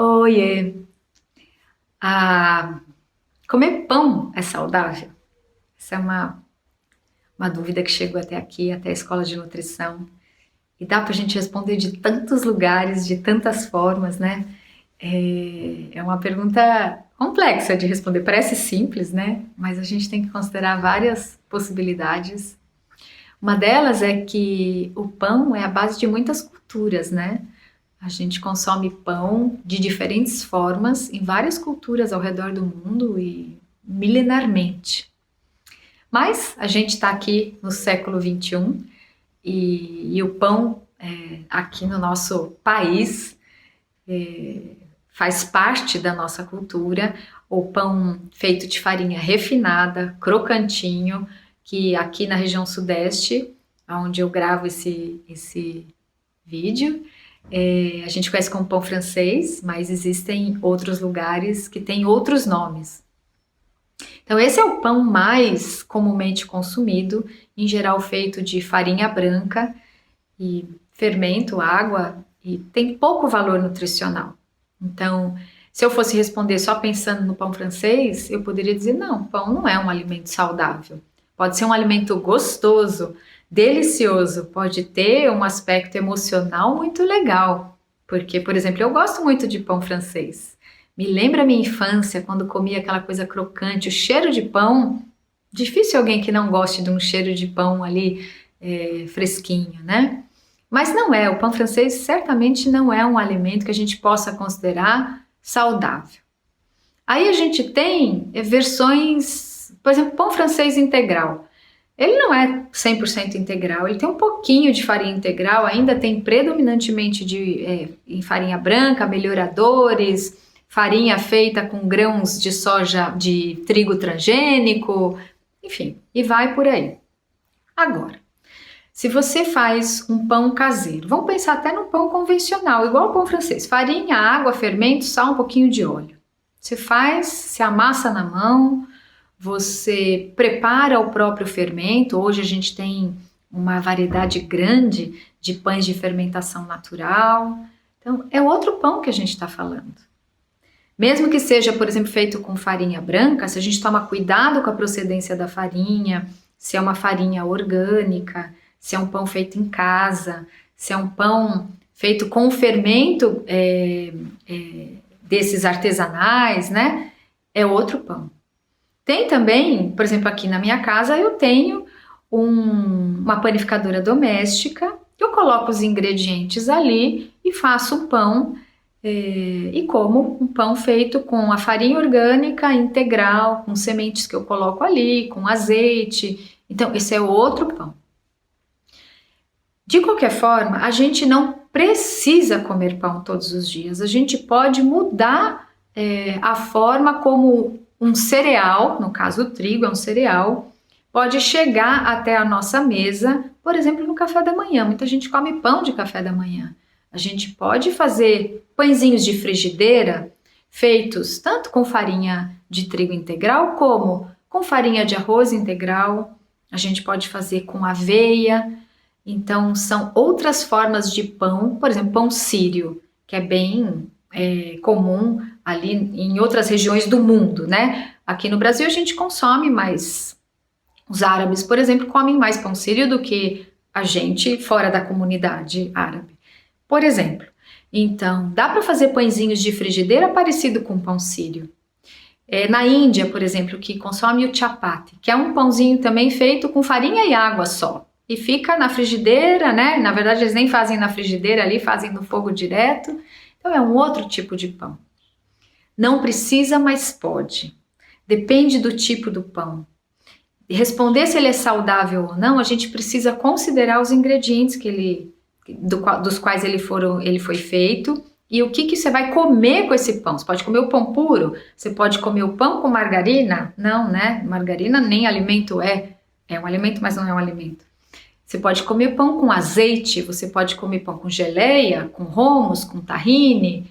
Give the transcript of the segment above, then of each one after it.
Oiê! Ah, comer pão é saudável? Essa é uma dúvida que chegou até aqui, até a escola de nutrição. E dá pra gente responder de tantos lugares, de tantas formas, né? É uma pergunta complexa de responder. Parece simples, né? Mas a gente tem que considerar várias possibilidades. Uma delas é que o pão é a base de muitas culturas, né? A gente consome pão de diferentes formas em várias culturas ao redor do mundo e milenarmente. Mas a gente está aqui no século XXI e o pão aqui no nosso país faz parte da nossa cultura. O pão feito de farinha refinada, crocantinho, que aqui na região sudeste, onde eu gravo esse vídeo, a gente conhece como pão francês, mas existem outros lugares que têm outros nomes. Então, esse é o pão mais comumente consumido, em geral feito de farinha branca e fermento, água, e tem pouco valor nutricional. Então, se eu fosse responder só pensando no pão francês, eu poderia dizer: não, pão não é um alimento saudável. Pode ser um alimento gostoso, delicioso, pode ter um aspecto emocional muito legal. Porque, por exemplo, eu gosto muito de pão francês. Me lembra a minha infância, quando comia aquela coisa crocante, o cheiro de pão. Difícil alguém que não goste de um cheiro de pão ali fresquinho, né? Mas não é, o pão francês certamente não é um alimento que a gente possa considerar saudável. Aí a gente tem versões, por exemplo, pão francês integral. Ele não é 100% integral, ele tem um pouquinho de farinha integral, ainda tem predominantemente em farinha branca, melhoradores, farinha feita com grãos de soja, de trigo transgênico, enfim, e vai por aí. Agora, se você faz um pão caseiro, vamos pensar até no pão convencional, igual o pão francês, farinha, água, fermento, sal, um pouquinho de óleo. Você faz, se amassa na mão, você prepara o próprio fermento. Hoje a gente tem uma variedade grande de pães de fermentação natural. Então, é outro pão que a gente está falando. Mesmo que seja, por exemplo, feito com farinha branca, se a gente toma cuidado com a procedência da farinha, se é uma farinha orgânica, se é um pão feito em casa, se é um pão feito com fermento desses artesanais, né? É outro pão. Tem também, por exemplo, aqui na minha casa eu tenho uma panificadora doméstica, eu coloco os ingredientes ali e faço um pão e como um pão feito com a farinha orgânica integral, com sementes que eu coloco ali, com azeite. Então, esse é outro pão. De qualquer forma, a gente não precisa comer pão todos os dias. A gente pode mudar a forma como um cereal, no caso o trigo é um cereal, pode chegar até a nossa mesa, por exemplo, no café da manhã. Muita gente come pão de café da manhã. A gente pode fazer pãezinhos de frigideira feitos tanto com farinha de trigo integral como com farinha de arroz integral. A gente pode fazer com aveia. Então, são outras formas de pão, por exemplo, pão sírio, que é bem comum ali em outras regiões do mundo, né? Aqui no Brasil a gente consome mais. Os árabes, por exemplo, comem mais pão sírio do que a gente fora da comunidade árabe, por exemplo. Então, dá para fazer pãezinhos de frigideira parecido com pão sírio. Na Índia, por exemplo, que consome o chapati, que é um pãozinho também feito com farinha e água só. E fica na frigideira, né? Na verdade, eles nem fazem na frigideira ali, fazem no fogo direto. Então, é um outro tipo de pão. Não precisa, mas pode. Depende do tipo do pão. E responder se ele é saudável ou não, a gente precisa considerar os ingredientes dos quais ele foi feito e o que você vai comer com esse pão. Você pode comer o pão puro? Você pode comer o pão com margarina? Não, né? Margarina nem alimento é. É um alimento, mas não é um alimento. Você pode comer pão com azeite, você pode comer pão com geleia, com hummus, com tahine,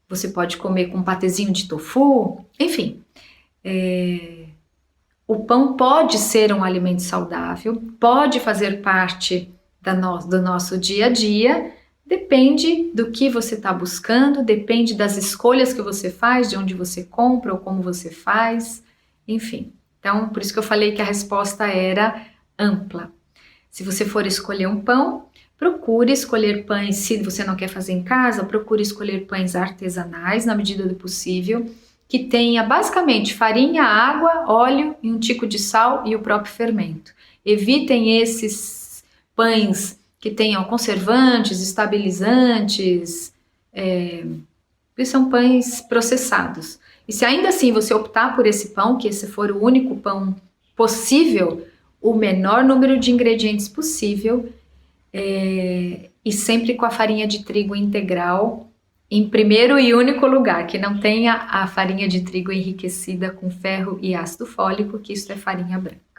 você pode comer com um patezinho de tofu, enfim. O pão pode ser um alimento saudável, pode fazer parte do nosso dia a dia, Depende do que você está buscando, depende das escolhas que você faz, de onde você compra ou como você faz, enfim. Então, por isso que eu falei que a resposta era ampla. Se você for escolher um pão, procure escolher pães, se você não quer fazer em casa, procure escolher pães artesanais, na medida do possível, que tenha basicamente farinha, água, óleo e um tico de sal e o próprio fermento. Evitem esses pães que tenham conservantes, estabilizantes, que são pães processados. E se ainda assim você optar por esse pão, que esse for o único pão possível, o menor número de ingredientes possível, e sempre com a farinha de trigo integral, em primeiro e único lugar, que não tenha a farinha de trigo enriquecida com ferro e ácido fólico, que isso é farinha branca.